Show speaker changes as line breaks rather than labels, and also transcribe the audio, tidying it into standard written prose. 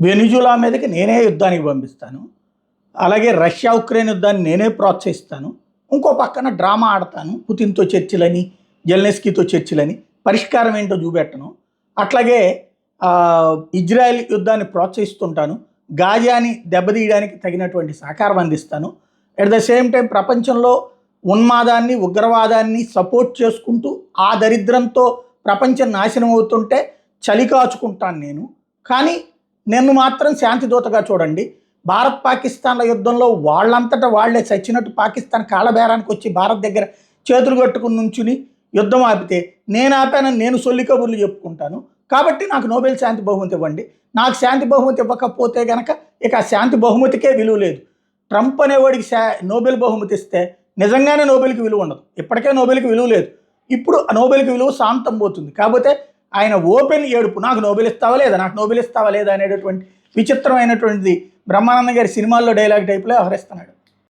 Venezuela మీదకి నేనే యుద్ధానికి పంపిస్తాను, అలాగే రష్యా ఉక్రెయిన్ యుద్ధాన్ని నేనే ప్రోత్సహిస్తాను, ఇంకో పక్కన డ్రామా ఆడతాను, పుతిన్తో చర్చలని, జెలెన్స్కీతో చర్చలని, పరిష్కారం ఏంటో చూపెట్టను. అట్లాగే ఇజ్రాయెల్ యుద్ధాన్ని ప్రోత్సహిస్తుంటాను, గాజాని దెబ్బతీయడానికి తగినటువంటి సహకారం అందిస్తాను. అట్ ద సేమ్ టైం ప్రపంచంలో ఉన్మాదాన్ని, ఉగ్రవాదాన్ని సపోర్ట్ చేసుకుంటూ ఆ దరిద్రంతో ప్రపంచం నాశనం అవుతుంటే చలి కాచుకుంటాను నేను. కానీ నన్ను మాత్రం శాంతిదూతగా చూడండి. భారత్ పాకిస్తాన్ల యుద్ధంలో వాళ్ళంతటా వాళ్లే చచ్చినట్టు పాకిస్తాన్ కాళ్ళబేరానికి వచ్చి భారత్ దగ్గర చేతులు కట్టుకుని నుంచుని యుద్ధం ఆపితే నేను ఆపానని నేను సొల్లి కబుర్లు చెప్పుకుంటాను. కాబట్టి నాకు నోబెల్ శాంతి బహుమతి ఇవ్వండి. నాకు శాంతి బహుమతి ఇవ్వకపోతే కనుక ఇక ఆ శాంతి బహుమతికే విలువ లేదు. ట్రంప్ అనేవాడికి నోబెల్ బహుమతి ఇస్తే నిజంగానే నోబెల్కి విలువ ఉండదు. ఇప్పటికే నోబెల్కి విలువ లేదు, ఇప్పుడు ఆ నోబెల్కి విలువ శాంతం పోతుంది. కాకపోతే ఆయన ఓపెన్ ఏడుపు, నాకు నోబెల్ ఇస్తావా లేదా, నాకు నోబెల్ ఇస్తావా లేదా అనేటటువంటి విచిత్రమైనటువంటిది బ్రహ్మానందం గారి సినిమాల్లో డైలాగ్ టైప్లో వ్యవహరిస్తున్నాడు.